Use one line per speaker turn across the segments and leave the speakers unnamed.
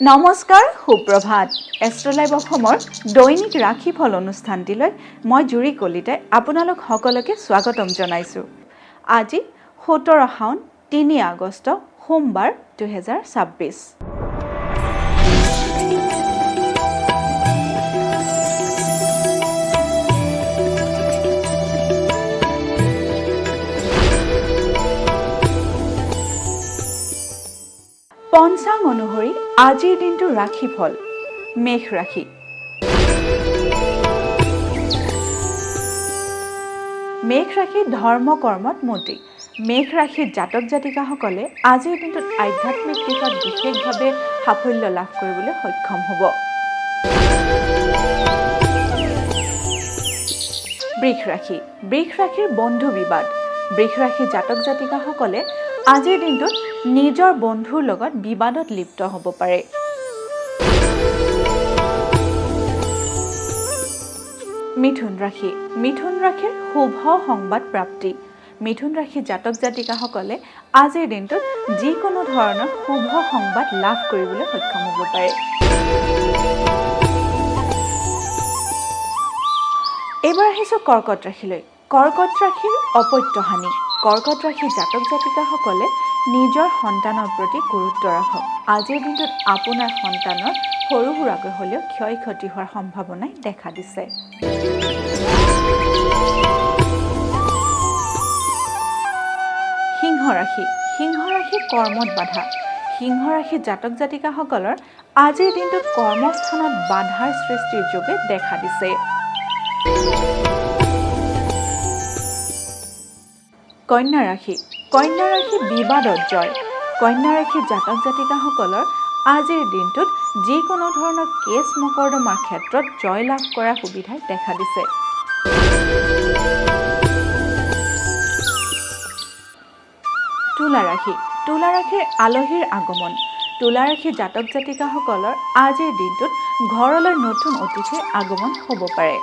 নমস্কাৰ, সুপ্ৰভাত। এষ্ট্ৰলাইভ অসমৰ দৈনিক ৰাশিফল অনুষ্ঠানটিলৈ মই জুৰি কলিতাই আপোনালোক সকলোকে স্বাগতম জনাইছোঁ। আজি 17 শাওন 3 আগষ্ট সোমবাৰ 2026। পঞ্চাং অনুসৰি আজিৰ দিনটোৰ ৰাশিফল মেষ ৰাশি। মেষ ৰাশি ধৰ্ম কৰ্মত মতি। মেষ ৰাশিৰ জাতক জাতিকাসকলে আজিৰ দিনটোত আধ্যাত্মিক দিশত বিশেষভাৱে সাফল্য লাভ কৰিবলৈ সক্ষম হ'ব। বৃষ ৰাশি। বৃষ ৰাশিৰ বন্ধু বিবাদ। বৃষ ৰাশিৰ জাতক জাতিকাসকলে আজিৰ দিনটোত নিজৰ বন্ধুৰ লগত বিবাদত লিপ্ত হ'ব পাৰে। মিথুন ৰাশি। মিথুন ৰাশিৰ শুভ সংবাদ প্ৰাপ্তি। মিথুন ৰাশিৰ জাতক জাতিকাসকলে আজিৰ দিনটোত যিকোনো ধৰণৰ শুভ সংবাদ লাভ কৰিবলৈ সক্ষম হ'ব পাৰে। এইবাৰ আহিছোঁ কৰ্কট ৰাশিলৈ। কৰ্কট ৰাশিৰ অপত্যহানি। কৰ্কট ৰাশিৰ জাতক জাতিকাসকলে নিজৰ সন্তানৰ প্ৰতি গুৰুত্ব ৰাখক। আজিৰ দিনটোত আপোনাৰ সন্তানৰ সৰু সুৰাকৈ হ'লেও ক্ষয় ক্ষতি হোৱাৰ সম্ভাৱনাই দেখা দিছে। সিংহ ৰাশি। সিংহ ৰাশি কৰ্মত বাধা। সিংহ ৰাশিৰ জাতক জাতিকাসকলৰ আজিৰ দিনটোত কৰ্মস্থানত বাধাৰ সৃষ্টিৰ যোগে দেখা দিছে। কন্যা ৰাশি। কন্যা ৰাশি বিবাদত জয়। কন্যা ৰাশিৰ জাতক জাতিকাসকলৰ আজিৰ দিনটোত যিকোনো ধৰণৰ কেছ মকৰ্দমাৰ ক্ষেত্ৰত জয় লাভ কৰাৰ সুবিধাই দেখা দিছে। তুলা ৰাশি। তুলা ৰাশিৰ আলহীৰ আগমন। তুলা ৰাশিৰ জাতক জাতিকাসকলৰ আজিৰ দিনটোত ঘৰলৈ নতুন অতিথিৰ আগমন হ'ব পাৰে।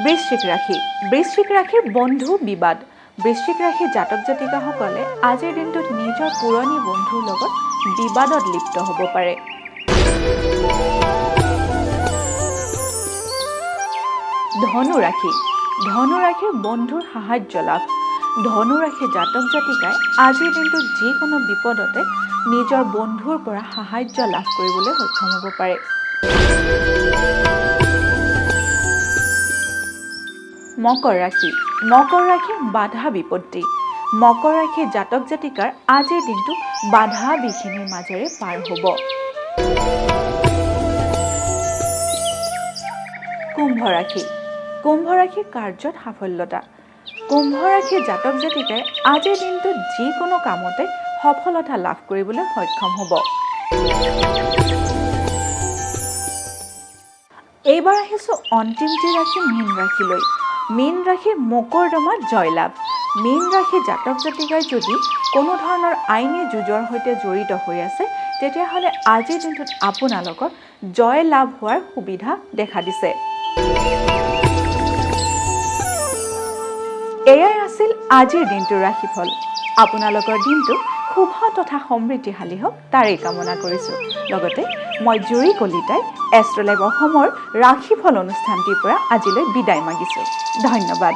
বৃশ্চিক ৰাশি। বৃশ্চিক ৰাশিৰ বন্ধু বিবাদ। বৃশ্চিক ৰাশিৰ জাতক জাতিকাসকলে আজিৰ দিনটোত নিজৰ পুৰণি বন্ধুৰ লগত বিবাদত লিপ্ত হ'ব পাৰে। ধনু ৰাশি। ধনু ৰাশিৰ বন্ধুৰ সাহায্য লাভ। ধনু ৰাশিৰ জাতক জাতিকাই আজিৰ দিনটোত যিকোনো বিপদতে নিজৰ বন্ধুৰ পৰা সাহায্য লাভ কৰিবলৈ সক্ষম হ'ব পাৰে। মকৰ ৰাশি। মকৰ ৰাশিৰ বাধা বিপত্তি। মকৰ ৰাশিৰ জাতক জাতিকাৰ আজিৰ দিনটো বাধা বিঘিনিৰ মাজেৰে পাৰ হ'ব। কুম্ভ ৰাশি। কুম্ভ ৰাশিৰ কাৰ্যত সাফল্যতা। কুম্ভ ৰাশিৰ জাতক জাতিকাই আজিৰ দিনটোত যিকোনো কামতে সফলতা লাভ কৰিবলৈ সক্ষম হ'ব। এইবাৰ আহিছোঁ অন্তিমটি ৰাশি মীন ৰাশিলৈ। মীন ৰাশিৰ মকৰ্দমাত জয়লাভ। মীন ৰাশিৰ জাতক জাতিকাই যদি কোনো ধৰণৰ আইনী যুঁজৰ সৈতে জড়িত হৈ আছে তেতিয়াহ'লে আজিৰ দিনটোত আপোনালোকৰ জয় লাভ হোৱাৰ সুবিধা দেখা দিছে। এয়াই আছিল আজিৰ দিনটোৰ ৰাশিফল। আপোনালোকৰ দিনটো শুভ তথা সমৃদ্ধিশালী হওক তাৰেই কামনা কৰিছোঁ। লগতে মই জুৰি কলিতাই এষ্ট্ৰলাইভ অসমৰ ৰাশিফল অনুষ্ঠানটিৰ পৰা আজিলৈ বিদায় মাগিছোঁ। ধন্যবাদ।